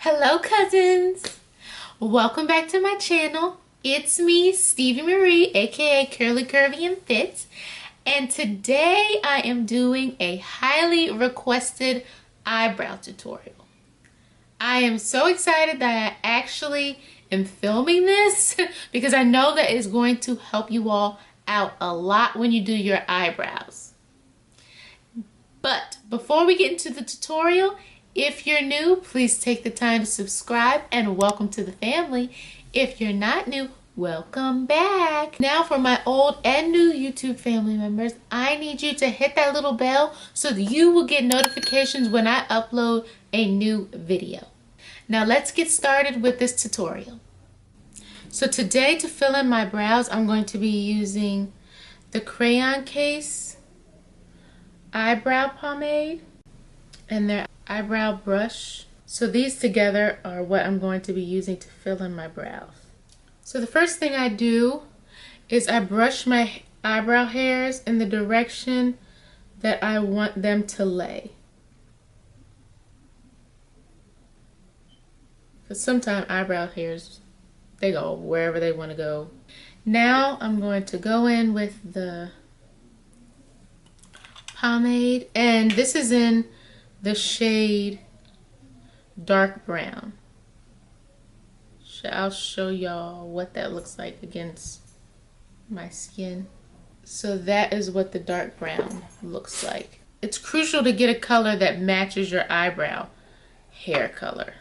Hello cousins! Welcome back to my channel. It's me, Stevie Marie, aka Curlycurvyandfit, and today I am doing a highly requested eyebrow tutorial. I am so excited that I actually am filming this because I know that it's going to help you all out a lot when you do your eyebrows. But before we get into the tutorial, if you're new, please take the time to subscribe and welcome to the family. If you're not new, welcome back. Now for my old and new YouTube family members, I need you to hit that little bell so that you will get notifications when I upload a new video. Now let's get started with this tutorial. So today to fill in my brows, I'm going to be using the Crayon Case Eyebrow Pomade and their eyebrow brush. So these together are what I'm going to be using to fill in my brows. So the first thing I do is I brush my eyebrow hairs in the direction that I want them to lay. Because sometimes eyebrow hairs, they go wherever they want to go. Now I'm going to go in with the pomade, and this is in the shade dark brown. I'll show y'all what that looks like against my skin. So that is what the dark brown looks like. It's crucial to get a color that matches your eyebrow hair color.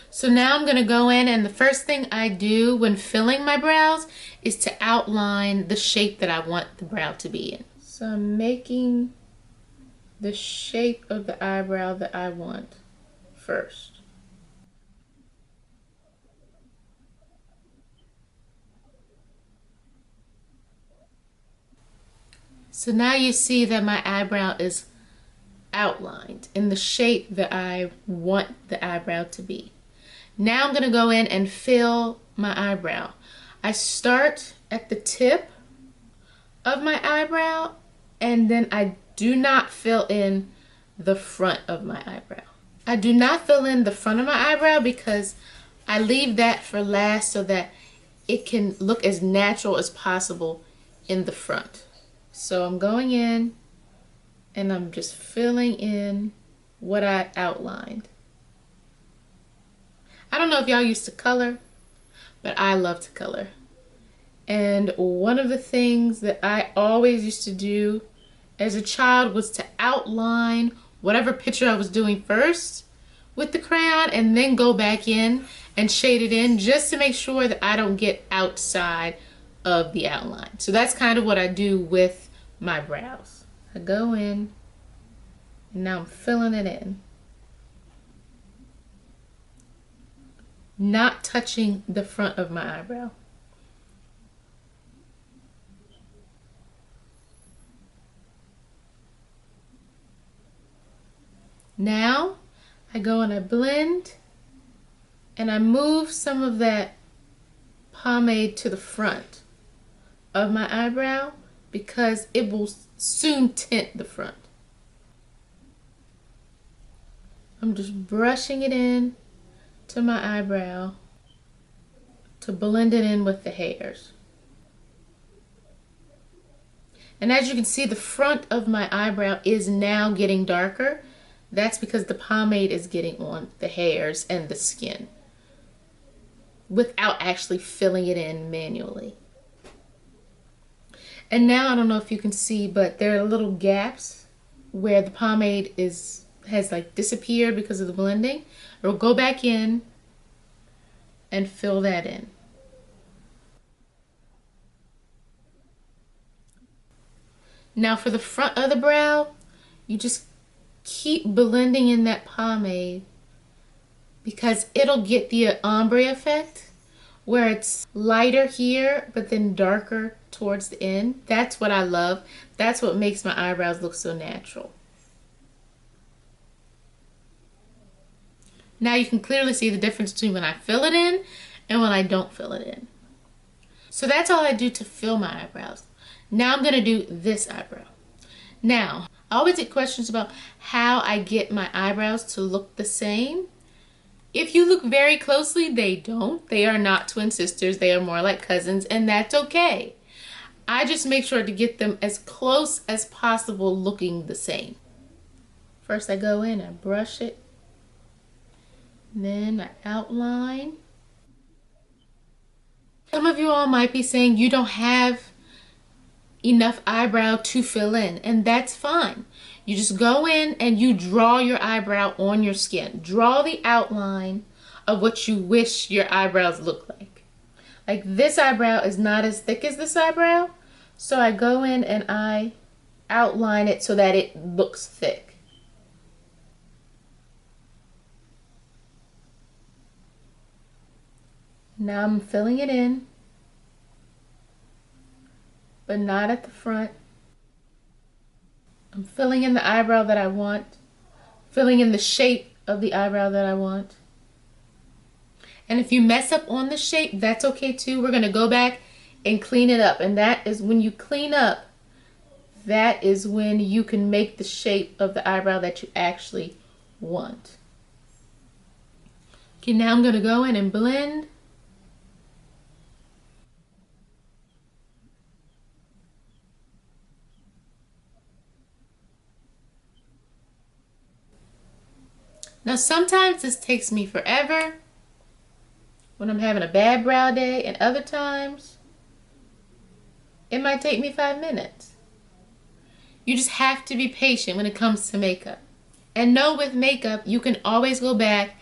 So now I'm gonna go in, and the first thing I do when filling my brows is to outline the shape that I want the brow to be in. So I'm making the shape of the eyebrow that I want first. So now you see that my eyebrow is outlined in the shape that I want the eyebrow to be. Now I'm going to go in and fill my eyebrow. I start at the tip of my eyebrow, and then I do not fill in the front of my eyebrow. I do not fill in the front of my eyebrow because I leave that for last so that it can look as natural as possible in the front. So I'm going in and I'm just filling in what I outlined. I don't know if y'all used to color, but I love to color. And one of the things that I always used to do as a child was to outline whatever picture I was doing first with the crayon and then go back in and shade it in just to make sure that I don't get outside of the outline. So that's kind of what I do with my brows. I go in and now I'm filling it in. Not touching the front of my eyebrow. Now I go and I blend and I move some of that pomade to the front of my eyebrow because it will soon tint the front. I'm just brushing it in to my eyebrow to blend it in with the hairs. And as you can see, the front of my eyebrow is now getting darker. That's because the pomade is getting on the hairs and the skin without actually filling it in manually. And now I don't know if you can see, but there are little gaps where the pomade has like disappeared because of the blending. Or go back in and fill that in. Now for the front of the brow, you just keep blending in that pomade because it'll get the ombre effect where it's lighter here but then darker towards the end. That's what I love. That's what makes my eyebrows look so natural. Now you can clearly see the difference between when I fill it in and when I don't fill it in. So that's all I do to fill my eyebrows. Now I'm going to do this eyebrow. Now, I always get questions about how I get my eyebrows to look the same. If you look very closely, they don't. They are not twin sisters. They are more like cousins, and that's okay. I just make sure to get them as close as possible looking the same. First I go in and brush it. Then I outline. Some of you all might be saying you don't have enough eyebrow to fill in, and that's fine. You just go in and you draw your eyebrow on your skin. Draw the outline of what you wish your eyebrows look like. Like this eyebrow is not as thick as this eyebrow, so I go in and I outline it so that it looks thick. Now I'm filling it in, but not at the front. I'm filling in the eyebrow that I want, filling in the shape of the eyebrow that I want. And if you mess up on the shape, that's okay too. We're going to go back and clean it up. And that is when you clean up, that is when you can make the shape of the eyebrow that you actually want. Okay, now I'm going to go in and blend. Now sometimes this takes me forever when I'm having a bad brow day, and other times it might take me 5 minutes. You just have to be patient when it comes to makeup. And know with makeup, you can always go back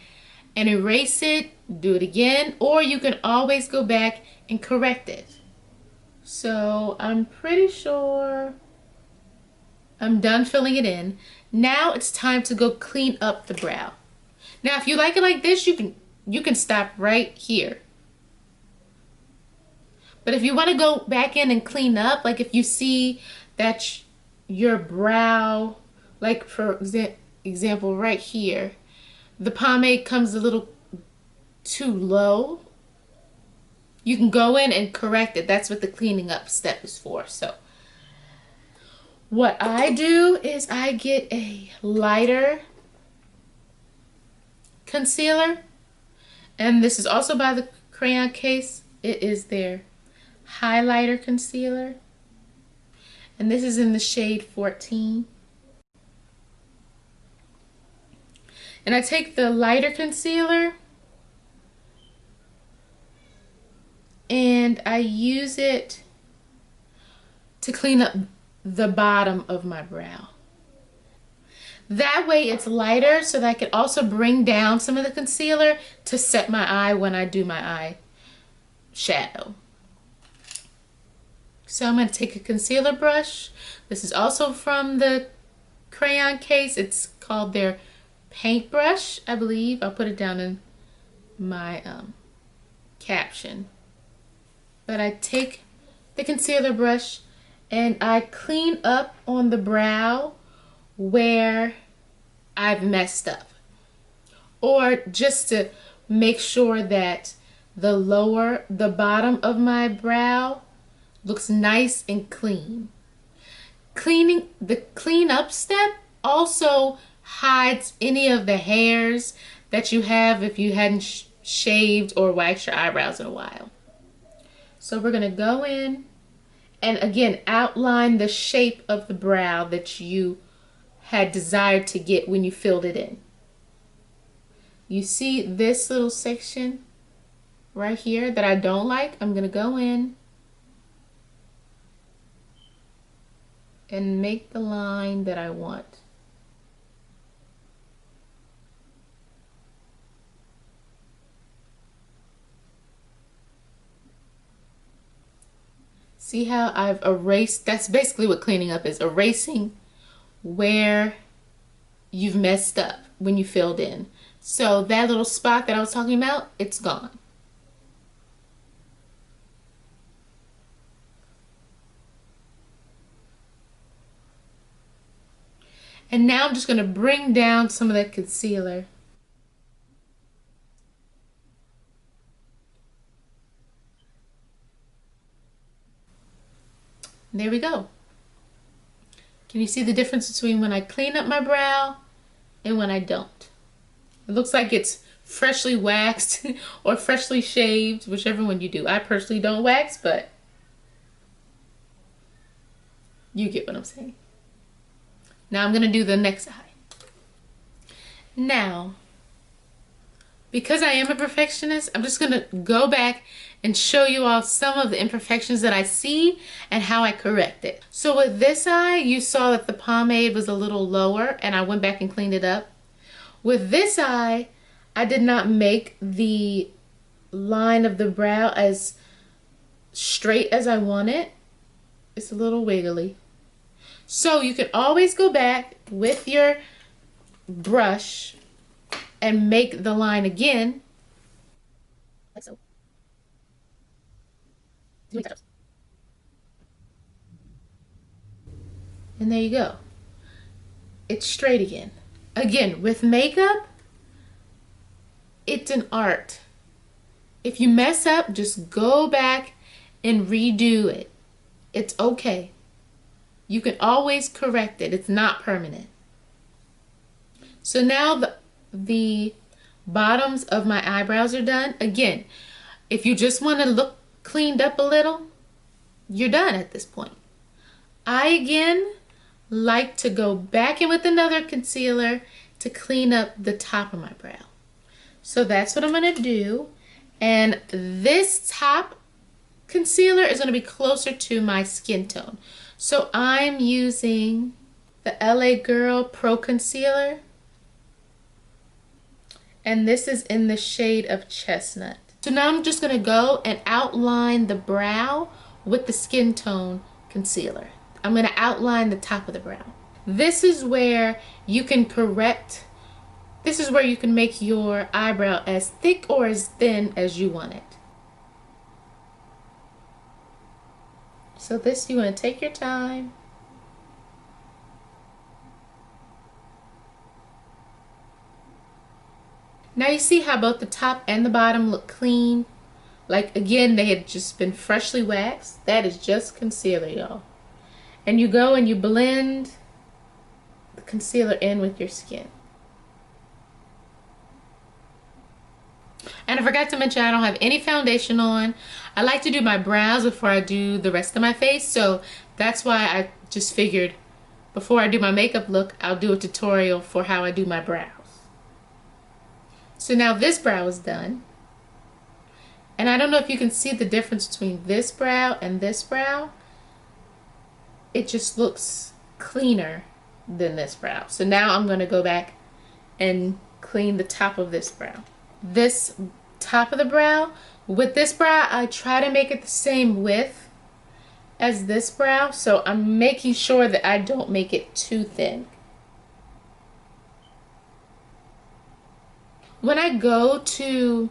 and erase it, do it again, or you can always go back and correct it. So I'm pretty sure I'm done filling it in. Now it's time to go clean up the brow. Now if you like it like this, you can stop right here. But if you want to go back in and clean up, like if you see that your brow, like for example right here, the pomade comes a little too low, you can go in and correct it. That's what the cleaning up step is for. So what I do is I get a lighter concealer, and this is also by the Crayon case. It is their highlighter concealer, and this is in the shade 14. And I take the lighter concealer and I use it to clean up the bottom of my brow. That way it's lighter, so that I can also bring down some of the concealer to set my eye when I do my eye shadow. So I'm going to take a concealer brush. This is also from the Crayon case. It's called their paintbrush, I believe. I'll put it down in my caption. But I take the concealer brush and I clean up on the brow where I've messed up, or just to make sure that the bottom of my brow looks nice and clean. The clean up step also hides any of the hairs that you have if you hadn't shaved or waxed your eyebrows in a while. So we're going to go in and again outline the shape of the brow that you had desired to get when you filled it in. You see this little section right here that I don't like? I'm going to go in and make the line that I want. See how I've erased? That's basically what cleaning up is, erasing where you've messed up when you filled in. So that little spot that I was talking about, it's gone. And now I'm just going to bring down some of that concealer. There we go. Can you see the difference between when I clean up my brow and when I don't? It looks like it's freshly waxed or freshly shaved, whichever one you do. I personally don't wax, but you get what I'm saying. Now I'm gonna do the next eye. Now, because I am a perfectionist, I'm just gonna go back and show you all some of the imperfections that I see and how I correct it. So with this eye, you saw that the pomade was a little lower and I went back and cleaned it up. With this eye, I did not make the line of the brow as straight as I want it. It's a little wiggly. So you can always go back with your brush and make the line again, like so. And there you go. It's straight again. Again, with makeup, it's an art. If you mess up, just go back and redo it. It's okay. You can always correct it. It's not permanent. So now the bottoms of my eyebrows are done. Again, if you just want to look cleaned up a little, you're done at this point. I again like to go back in with another concealer to clean up the top of my brow. So that's what I'm going to do. And this top concealer is going to be closer to my skin tone. So I'm using the LA Girl Pro Concealer. And this is in the shade of Chestnut. So now I'm just going to go and outline the brow with the skin tone concealer. I'm going to outline the top of the brow. This is where you can correct, this is where you can make your eyebrow as thick or as thin as you want it. So this, you want to take your time. Now you see how both the top and the bottom look clean? Like again, they had just been freshly waxed. That is just concealer, y'all. And you go and you blend the concealer in with your skin. And I forgot to mention, I don't have any foundation on. I like to do my brows before I do the rest of my face, so that's why I just figured before I do my makeup look, I'll do a tutorial for how I do my brows. So now this brow is done. And I don't know if you can see the difference between this brow and this brow. It just looks cleaner than this brow. So now I'm going to go back and clean the top of this brow. This top of the brow, with this brow, I try to make it the same width as this brow. So I'm making sure that I don't make it too thin. When I go to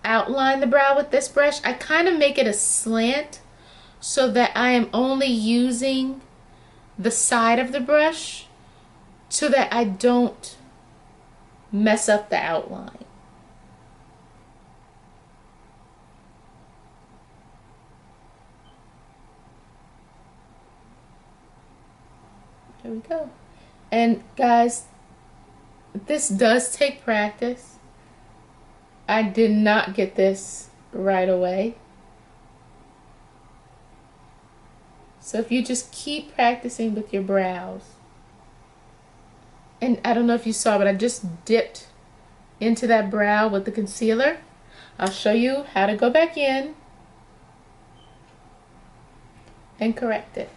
outline the brow with this brush, I kind of make it a slant so that I am only using the side of the brush so that I don't mess up the outline. There we go. And guys, this does take practice. I did not get this right away. So if you just keep practicing with your brows. And I don't know if you saw, but I just dipped into that brow with the concealer. I'll show you how to go back in and correct it.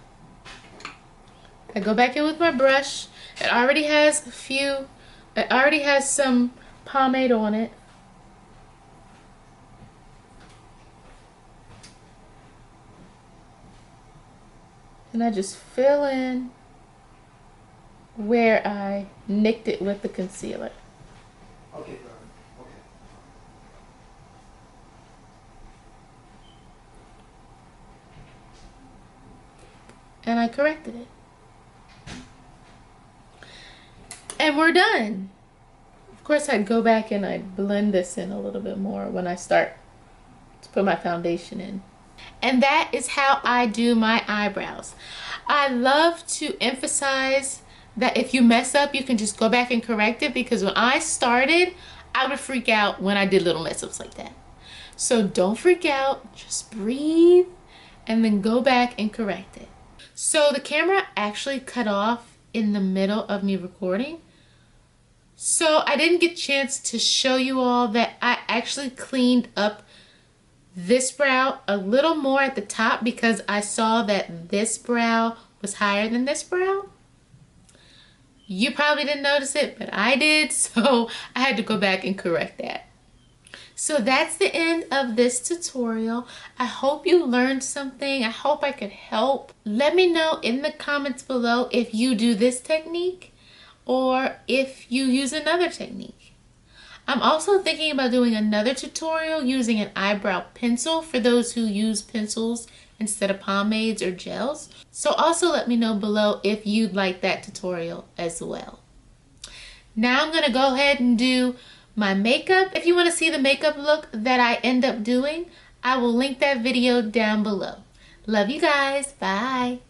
I go back in with my brush. It already has some pomade on it. And I just fill in where I nicked it with the concealer. Okay, okay. And I corrected it. And we're done. Of course, I'd go back and I'd blend this in a little bit more when I start to put my foundation in. And that is how I do my eyebrows. I love to emphasize that if you mess up, you can just go back and correct it, because when I started, I would freak out when I did little mess ups like that. So don't freak out, just breathe and then go back and correct it. So the camera actually cut off in the middle of me recording. So I didn't get a chance to show you all that I actually cleaned up this brow a little more at the top because I saw that this brow was higher than this brow. You probably didn't notice it, but I did, so I had to go back and correct that. So that's the end of this tutorial. I hope you learned something. I hope I could help. Let me know in the comments below if you do this technique or if you use another technique. I'm also thinking about doing another tutorial using an eyebrow pencil for those who use pencils instead of pomades or gels. So also let me know below if you'd like that tutorial as well. Now I'm gonna go ahead and do my makeup. If you want to see the makeup look that I end up doing, I will link that video down below. Love you guys. Bye.